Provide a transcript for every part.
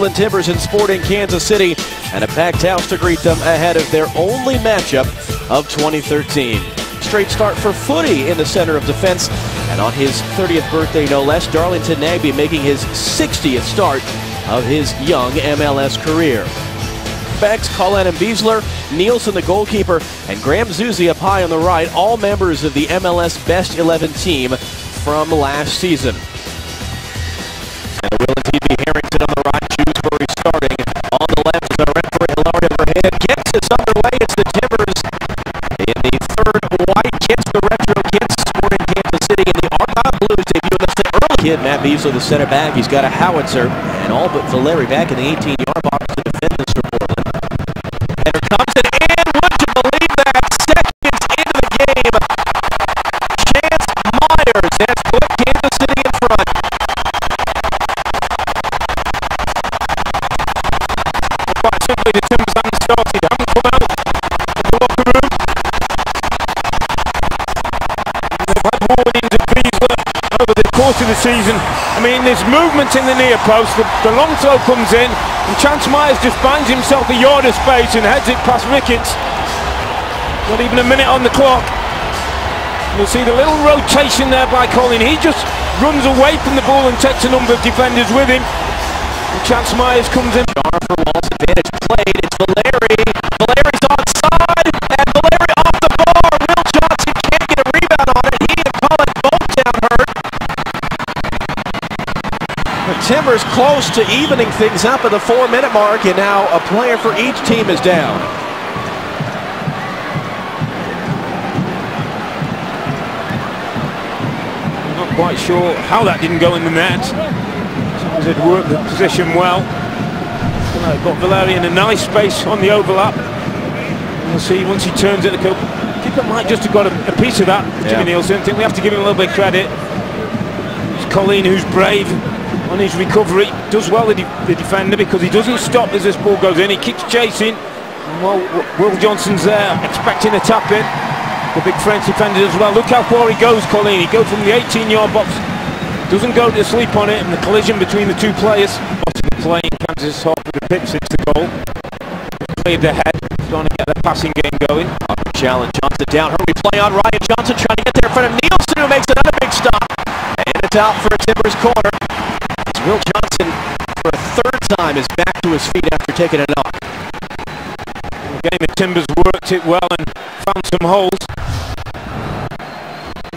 Portland Timbers and Sporting Kansas City, and a packed house to greet them ahead of their only matchup of 2013. Straight start for Footy in the center of defense, and on his 30th birthday no less, Darlington Nagbe making his 60th start of his young MLS career. Backs Colin and Beasler, Nielsen the goalkeeper, and Graham Zuzi up high on the right, all members of the MLS Best 11 team from last season. And Will and TV Harrington on the right, Shrewsbury starting. On the left is the referee, Hillary overhead. Gets us underway, it's the Timbers in the third white kits, the retro kits, Sporting Kansas City in the Argyle Blues debut in the early kid. Matt Beasler, the center back, he's got a howitzer, and all but Valeri back in the 18-yard box to defend this for Portland. Header comes in, and would you believe that? Seconds into the game, Chance Myers has put Kansas City in front. Quite simply, the Timbers haven't started, haven't come out of the locker room. They've had warnings of Beasler over the course of the season. I mean, there's movement in the near post, the long throw comes in, and Chance Myers just finds himself a yard of space and heads it past Ricketts. Not even a minute on the clock. You'll see the little rotation there by Colin. He just runs away from the ball and takes a number of defenders with him. And Chance Myers comes in. For Wallace, advantage played. It's Valeri. Valeri's onside, and Valeri off the bar. Will Johnson can't get a rebound on it. He and Colin both down hurt. The Timbers close to evening things up at the 4-minute mark, and now a player for each team is down. I'm not quite sure how that didn't go in the net. Someone's had worked the position well. Got Valeri in a nice space on the overlap. And we'll see once he turns it, the keeper might just have got a piece of that. Jimmy Nielsen, I think we have to give him a little bit of credit. It's Colleen who's brave on his recovery, does well the defender, because he doesn't stop as this ball goes in. He keeps chasing. And well, Will Johnson's there expecting a tap in. The big French defender as well. Look how far he goes, Colleen. He goes from the 18-yard box, doesn't go to sleep on it, and the collision between the two players. Playing Kansas half of the pitch since the goal. Played the head, trying to get the passing game going. Challenge, Johnson down, hurry play on Ryan Johnson, trying to get there in front of Nielsen, who makes another big stop. And it's out for a Timbers corner. It's Will Johnson, for a third time, is back to his feet after taking a knock. The game of Timbers worked it well and found some holes.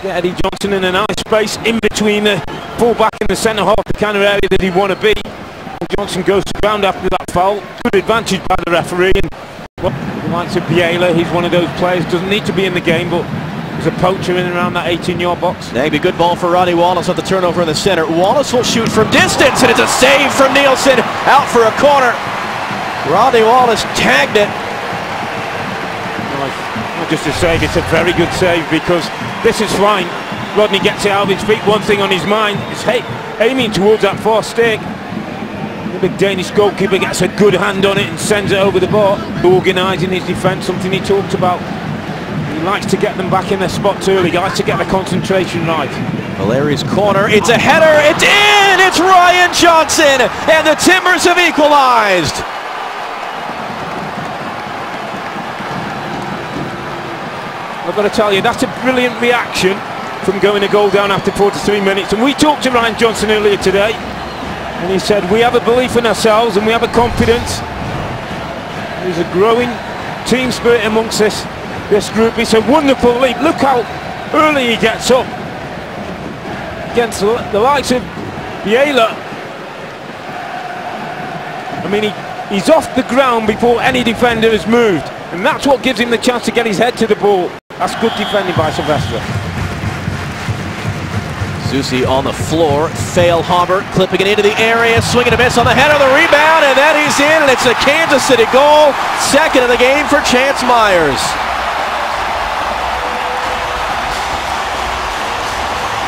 Get Eddie Johnson in a nice space in between the full-back and the centre half, the kind of area that he'd want to be. Johnson goes to ground after that foul. Good advantage by the referee. And well, the likes of Biela, he's one of those players, doesn't need to be in the game, but there's a poacher in and around that 18-yard box. Nagbe, good ball for Rodney Wallace on the turnover in the center. Wallace will shoot from distance, and it's a save from Nielsen, out for a corner. Rodney Wallace tagged it. Not just a save, it's a very good save, because this is fine. Rodney gets it out of his feet. One thing on his mind is aiming towards that far stick. The big Danish goalkeeper gets a good hand on it and sends it over the bar, organising his defence, something he talked about. He likes to get them back in their spots early. He likes to get the concentration right. Valeri's corner, it's a header, it's in! It's Ryan Johnson, and the Timbers have equalised. I've got to tell you, that's a brilliant reaction from going a goal down after 43 minutes. And we talked to Ryan Johnson earlier today, and he said, we have a belief in ourselves and we have a confidence. There's a growing team spirit amongst this group. It's a wonderful leap. Look how early he gets up against the likes of Biela. I mean, he's off the ground before any defender has moved, and that's what gives him the chance to get his head to the ball. That's good defending by Sylvester. Zusi on the floor, Fail Hobart clipping it into the area, swinging a miss on the header, the rebound, and then he's in, and it's a Kansas City goal, second of the game for Chance Myers.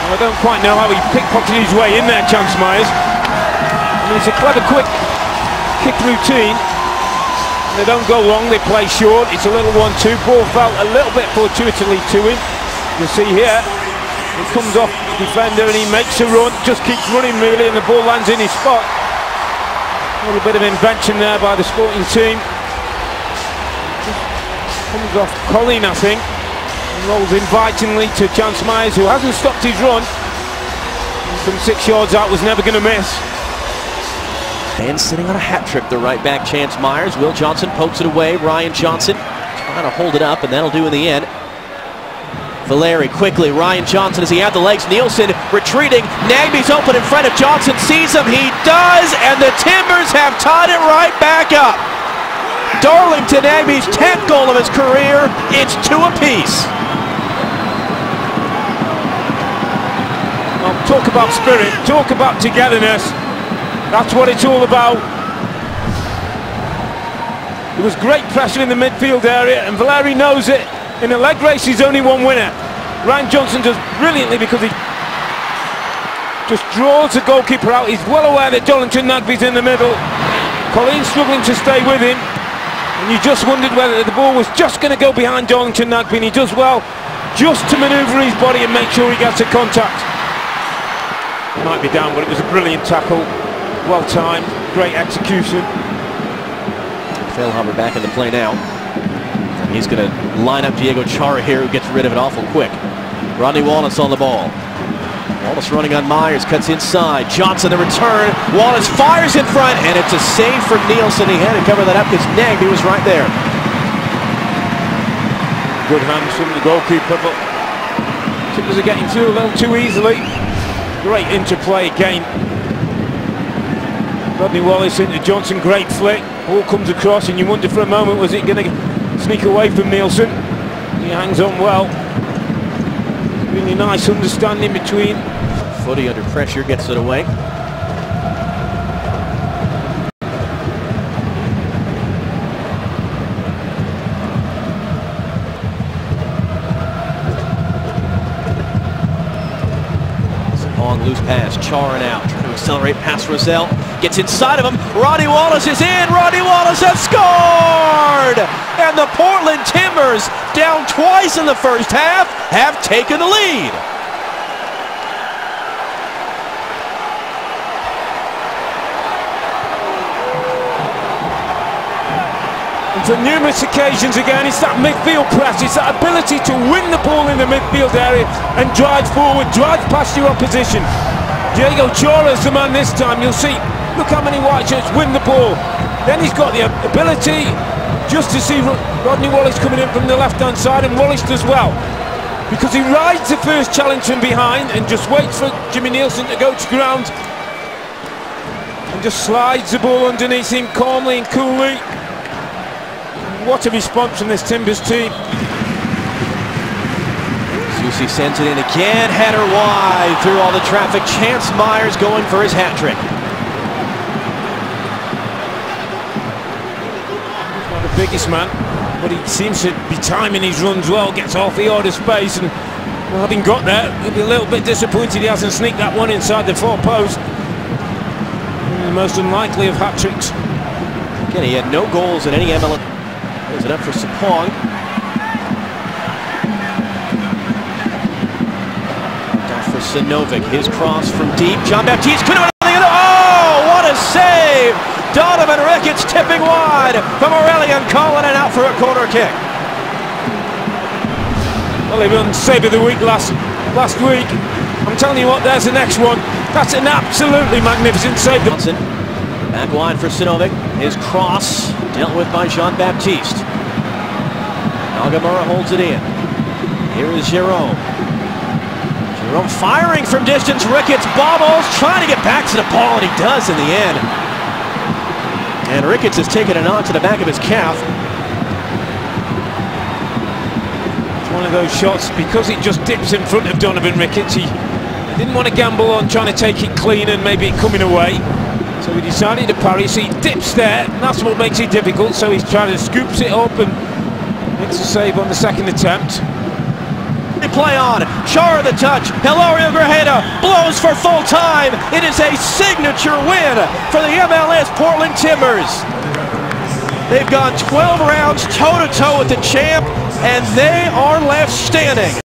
Well, I don't quite know how he pickpocketed his way in there, Chance Myers. I mean, it's a clever, quick kick routine. They don't go long, they play short. It's a little 1-2. Ball felt a little bit fortuitously to him. You see here, he comes off the defender and he makes a run, just keeps running really, and the ball lands in his spot. A little bit of invention there by the Sporting team. Comes off Colleen, I think, and rolls invitingly to Chance Myers, who hasn't stopped his run. And from 6 yards out was never going to miss. And sitting on a hat trick, the right back Chance Myers. Will Johnson pokes it away. Ryan Johnson trying to hold it up, and that'll do in the end. Valeri quickly. Ryan Johnson, as he had the legs. Nielsen retreating. Nagbe's open in front of Johnson. Sees him. He does, and the Timbers have tied it right back up. Darlington, Nagbe's 10th goal of his career. It's 2 apiece. Well, talk about spirit. Talk about togetherness. That's what it's all about. There was great pressure in the midfield area, and Valeri knows it. In a leg race, he's only one winner. Ryan Johnson does brilliantly because he just draws the goalkeeper out. He's well aware that Darlington Nagbe's in the middle. Colleen's struggling to stay with him, and you just wondered whether the ball was just going to go behind Darlington Nagbe, and he does well just to manoeuvre his body and make sure he gets a contact. Might be down, but it was a brilliant tackle. Well timed, great execution. Phil Hubbard back in the play now. He's going to line up Diego Chara here, who gets rid of it awful quick. Rodney Wallace on the ball. Wallace running on Myers, cuts inside. Johnson the return. Wallace fires in front, and it's a save from Nielsen. He had to cover that up because Nagbe was right there. Good hands from the goalkeeper, but Timbers are getting through a little too easily. Great interplay again. Rodney Wallace into Johnson, great flick. Ball comes across, and you wonder for a moment, was it going to sneak away from Nielsen? He hangs on well. Really nice understanding between. Footy under pressure, gets it away. Long loose pass, Charin out, trying to accelerate past Roselle. Gets inside of him. Rodney Wallace is in. Rodney Wallace has scored! And the Portland Timbers, down twice in the first half, have taken the lead. And for numerous occasions again, it's that midfield press. It's that ability to win the ball in the midfield area and drive forward, drive past your opposition. Diego Chara's the man this time. You'll see. Look how many white shirts win the ball. Then he's got the ability just to see Rodney Wallace coming in from the left-hand side, and Wallace does well because he rides the first challenge from behind and just waits for Jimmy Nielsen to go to ground and just slides the ball underneath him calmly and coolly. What a response from this Timbers team. Susi sends it in again, header wide through all the traffic. Chance Myers going for his hat trick. Biggest man, but he seems to be timing his runs well, gets off the order space, and well, having got there, he'll be a little bit disappointed he hasn't sneaked that one inside the 4 post. The most unlikely of hat-tricks. Again, he had no goals in any MLS. Is it up for Sapong? Down for Sinovic, his cross from deep. John Baptiste could have been the other. Oh, what a save! Donovan Ricketts tipping wide from Aurelian Collin and out for a corner kick. Well, he won save of the week last week. I'm telling you what, there's the next one. That's an absolutely magnificent save. Johnson, back line for Sinovic. His cross dealt with by Jean Baptiste. Nagamura holds it in. Here is Jerome. Jerome firing from distance. Ricketts bobbles, trying to get back to the ball, and he does in the end. And Ricketts has taken it on to the back of his calf. It's one of those shots, because it just dips in front of Donovan Ricketts. He didn't want to gamble on trying to take it clean and maybe it coming away. So he decided to parry, so he dips there, and that's what makes it difficult. So he's trying to scoops it up and makes a save on the second attempt. Play on, Chara the touch, Hilario Grajeda blows for full time. It is a signature win for the MLS Portland Timbers. They've gone 12 rounds toe-to-toe with the champ, and they are left standing.